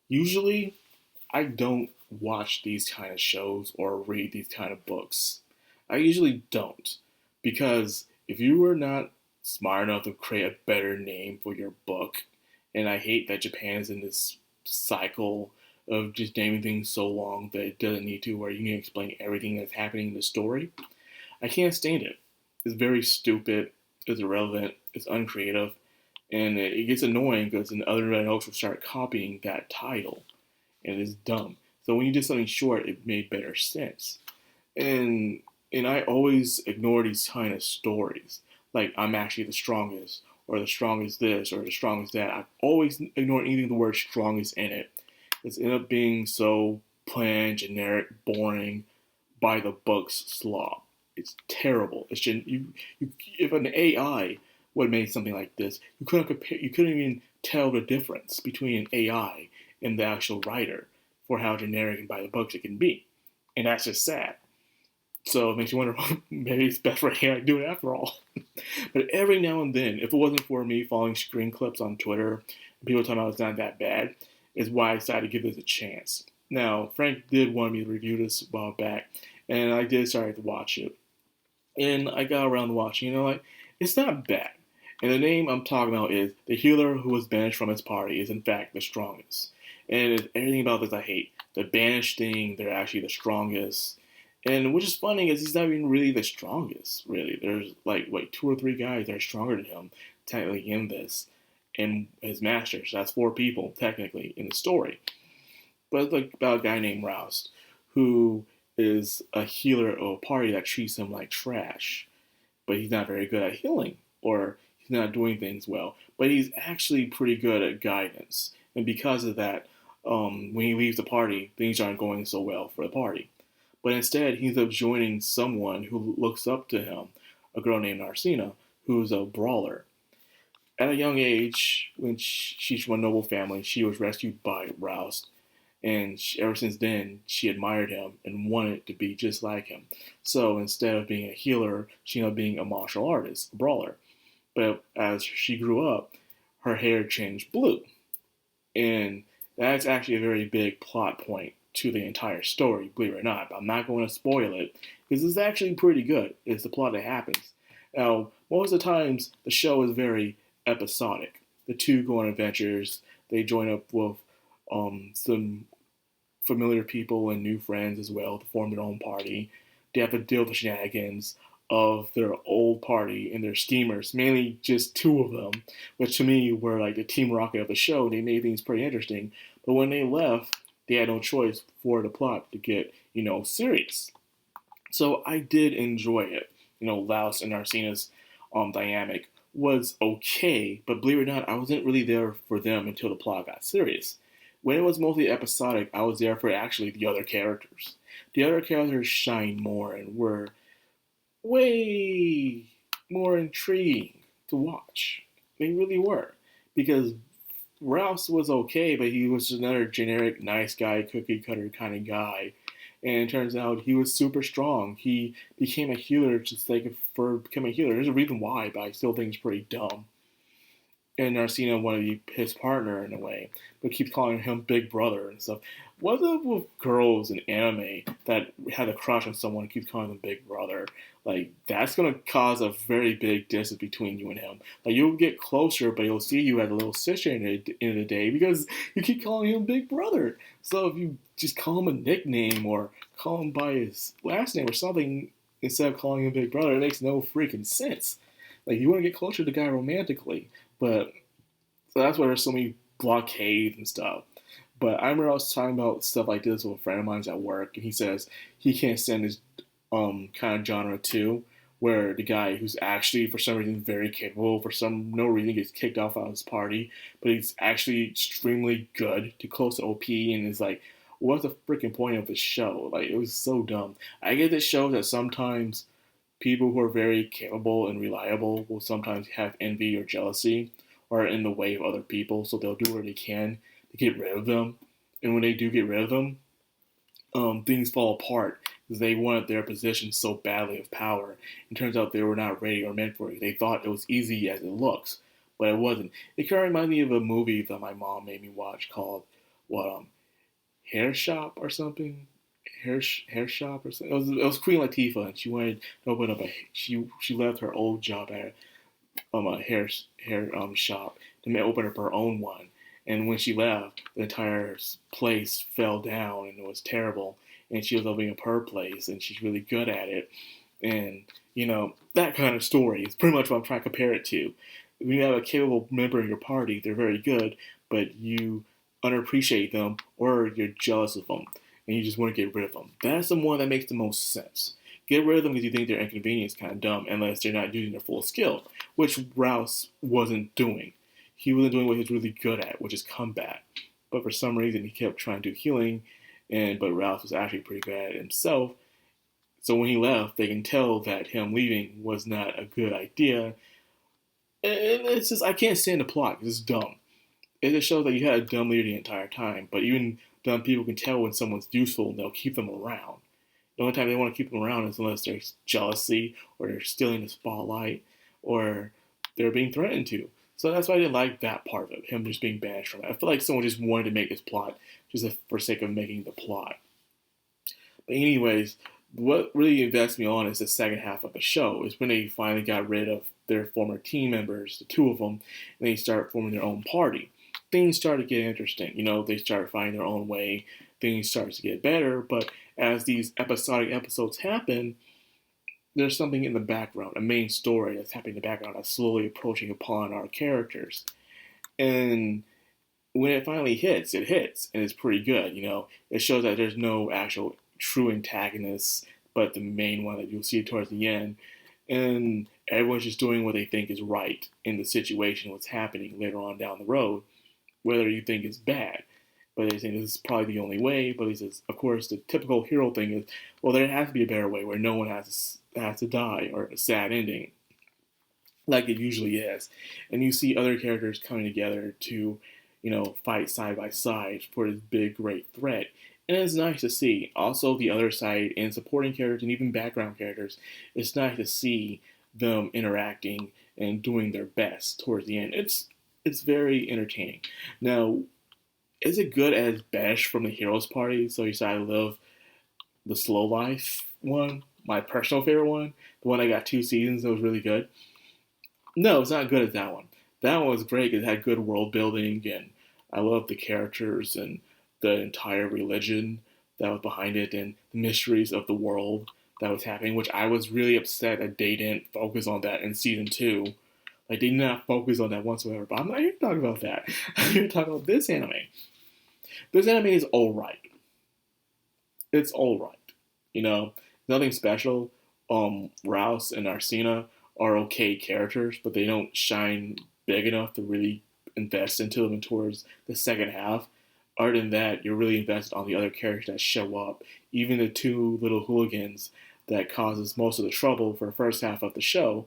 Usually, I don't watch these kind of shows or read these kind of books. I usually don't. Because if you were not smart enough to create a better name for your book, and I hate that Japan is in this cycle of just naming things so long that it doesn't need to, where you can explain everything that's happening in the story. I can't stand it. It's very stupid, it's irrelevant, it's uncreative, and it gets annoying because then other folks will start copying that title, and it's dumb. So when you did something short, it made better sense. And and I always ignore these kind of stories, like I'm actually the strongest, or the strongest this, or the strongest that. I always ignore anything with the word strongest in it. It's end up being so bland, generic, boring, by the books slob. It's terrible. It's just, you if an AI would have made something like this, you couldn't compare. You couldn't even tell the difference between an AI and the actual writer for how generic and by the books it can be, and that's just sad. So it makes you wonder, maybe it's best for AI to do it after all. But every now and then, if it wasn't for me following screen clips on Twitter, and people talking about it's not that bad, is why I decided to give this a chance. Now, Frank did want me to review this a while back, and I did start to watch it. And I got around to watching, like, it's not bad. And the name I'm talking about is the healer who was banished from his party is in fact the strongest. And it's everything about this I hate. The banished thing, they're actually the strongest. And which is funny is he's not even really the strongest, really. There's like two or three guys that are stronger than him, technically in this. And his masters. That's four people, technically, in the story. But it's like about a guy named Roust, who is a healer of a party that treats him like trash. But he's not very good at healing, or he's not doing things well. But he's actually pretty good at guidance. And because of that, when he leaves the party, things aren't going so well for the party. But instead, he ends up joining someone who looks up to him, a girl named Narcina, who's a brawler. At a young age, when she's from a noble family, she was rescued by Rouse, and ever since then, she admired him and wanted to be just like him. So instead of being a healer, she ended up being a martial artist, a brawler. But as she grew up, her hair changed blue. And that's actually a very big plot point to the entire story, believe it or not. But I'm not going to spoil it because it's actually pretty good. It's the plot that happens. Now, most of the times, the show is very episodic. The two go on adventures. They join up with some familiar people and new friends as well to form their own party. They have to deal with the shenanigans of their old party and their schemers, mainly just two of them, which to me were like the Team Rocket of the show. They made things pretty interesting. But when they left, they had no choice for the plot to get, serious. So I did enjoy it. Laos and Narcina's dynamic was okay, but believe it or not, I wasn't really there for them until the plot got serious. When it was mostly episodic, I was there for actually the other characters. The other characters shined more and were way more intriguing to watch. They really were. Because Rouse was okay, but he was just another generic nice guy, cookie cutter kind of guy. And it turns out he was super strong. He became a healer just like for becoming a healer. There's a reason why, but I still think it's pretty dumb. And Narcina wanted to be his partner in a way, but keeps calling him Big Brother and stuff. What's up with girls in anime that had a crush on someone and keeps calling them Big Brother? Like, that's gonna cause a very big distance between you and him. Like, you'll get closer, but he'll see you as a little sister in the end of the day because you keep calling him Big Brother. So if you just call him a nickname or call him by his last name or something instead of calling him Big Brother, it makes no freaking sense. Like, you want to get closer to the guy romantically, but so that's why there's so many blockades and stuff. But I remember I was talking about stuff like this with a friend of mine at work, and he says he can't stand this kind of genre too, where the guy who's actually for some reason very capable, for some no reason gets kicked off of his party, but he's actually extremely good to close to OP, and is like, what's the freaking point of this show? Like, it was so dumb. I get this show that sometimes people who are very capable and reliable will sometimes have envy or jealousy or are in the way of other people, so they'll do what they can to get rid of them. And when they do get rid of them, things fall apart because they wanted their position so badly of power. It turns out they were not ready or meant for it. They thought it was easy as it looks, but it wasn't. It kind of reminded me of a movie that my mom made me watch called what hair shop or something, hair shop or something. It was Queen Latifah, and she wanted to open up she left her old job at a hair shop to open up her own one. And when she left, the entire place fell down and it was terrible. And she was opening up her place, and she's really good at it. And that kind of story is pretty much what I'm trying to compare it to. When you have a capable member in your party, they're very good, but you underappreciate them or you're jealous of them and you just want to get rid of them. That's the one that makes the most sense. Get rid of them because you think their inconvenience is kind of dumb unless they're not using their full skill, which Rouse wasn't doing. He wasn't doing what he was really good at, which is combat. But for some reason, he kept trying to do healing, but Rouse was actually pretty good at it himself. So when he left, they can tell that him leaving was not a good idea. And it's just, I can't stand the plot. It's dumb. It just shows that you had a dumb leader the entire time. But even dumb people can tell when someone's useful and they'll keep them around. The only time they want to keep them around is unless there's jealousy or they're stealing the spotlight or they're being threatened to. So that's why I didn't like that part of it, him just being banished from it. I feel like someone just wanted to make this plot just for sake of making the plot. But anyways, what really invests me on is the second half of the show, is when they finally got rid of their former team members, the two of them, and they start forming their own party. Things start to get interesting. They start finding their own way. Things start to get better, but as these episodic episodes happen, there's something in the background, a main story that's happening in the background that's slowly approaching upon our characters. And when it finally hits, it hits, and it's pretty good. It shows that there's no actual true antagonists, but the main one that you'll see towards the end. And everyone's just doing what they think is right in the situation, what's happening later on down the road, whether you think it's bad. But they think this is probably the only way. But he says, of course, the typical hero thing is, well, there has to be a better way where no one has to die or a sad ending, like it usually is. And you see other characters coming together to, fight side by side for this big, great threat. And it's nice to see. Also, the other side and supporting characters and even background characters, it's nice to see them interacting and doing their best towards the end. It's very entertaining. Now, is it good as Besh from the Heroes Party? So you said I love the Slow Life one, my personal favorite one, the one that got 2 seasons that was really good. No, it's not good as that one. That one was great because it had good world building, and I loved the characters and the entire religion that was behind it and the mysteries of the world that was happening, which I was really upset that they didn't focus on that in season 2. Like, they did not focus on that whatsoever. But I'm not here to talk about that. I'm here to talk about this anime. This anime is alright. It's alright. Nothing special. Rouse and Arsena are okay characters, but they don't shine big enough to really invest into them towards the second half. Other than that, you're really invested on the other characters that show up. Even the 2 little hooligans that causes most of the trouble for the first half of the show,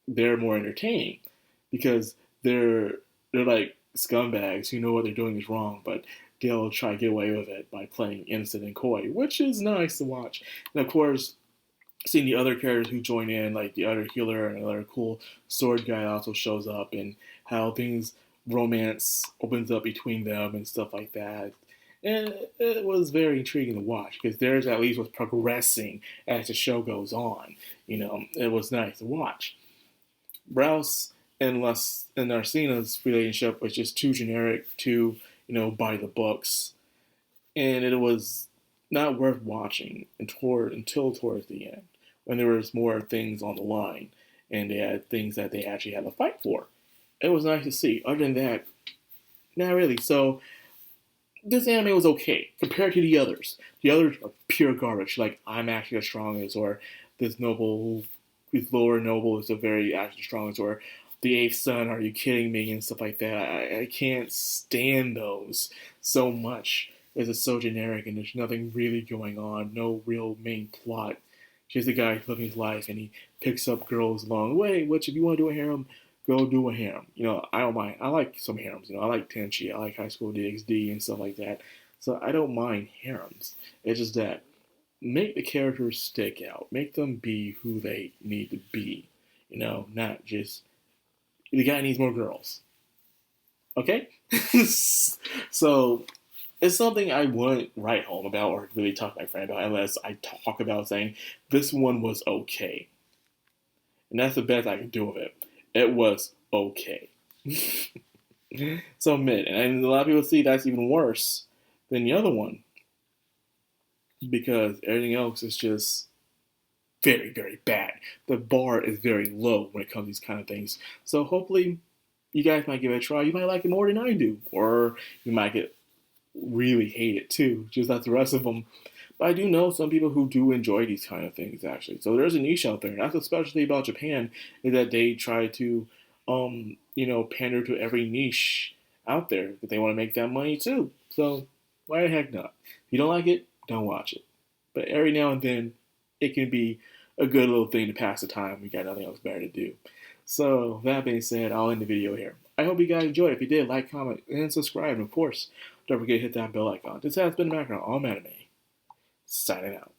they're more entertaining because they're like scumbags who know what they're doing is wrong, but they'll try to get away with it by playing innocent and coy, which is nice to watch. And of course, seeing the other characters who join in, like the other healer and another cool sword guy also shows up, and how romance opens up between them and stuff like that. And it was very intriguing to watch because theirs at least was progressing as the show goes on. It was nice to watch. Rouse and Arsena's relationship was just too generic, too, by the books. And it was not worth watching until towards the end, when there was more things on the line and they had things that they actually had to fight for. It was nice to see. Other than that, not really. So this anime was okay compared to the others. The others are pure garbage. Like, I'm actually the strongest, or this lower noble is the very actually strongest, or the 8th son, are you kidding me, and stuff like that. I can't stand those so much. It's so generic and there's nothing really going on. No real main plot. Just a guy living his life and he picks up girls along the way, which if you want to do a harem, go do a harem. I don't mind. I like some harems. I like Tenchi. I like High School DxD and stuff like that. So I don't mind harems. It's just that make the characters stick out. Make them be who they need to be. Not just the guy needs more girls. Okay? So It's something I wouldn't write home about or really talk to my friend about unless I talk about saying this one was okay. And that's the best I can do with it. It was okay. So mid. And a lot of people see that's even worse than the other one because everything else is just very, very bad. The bar is very low when it comes to these kind of things. So hopefully you guys might give it a try. You might like it more than I do. Or you might get really hate it too, just like the rest of them. But I do know some people who do enjoy these kind of things actually. So there's a niche out there. And that's the specialty about Japan is that they try to, pander to every niche out there that they want to make that money too. So why the heck not? If you don't like it, don't watch it. But every now and then, it can be a good little thing to pass the time. We got nothing else better to do. So that being said, I'll end the video here. I hope you guys enjoyed. If you did, like, comment, and subscribe. And of course, don't forget to hit that bell icon. This has been Macron, all anime, signing out.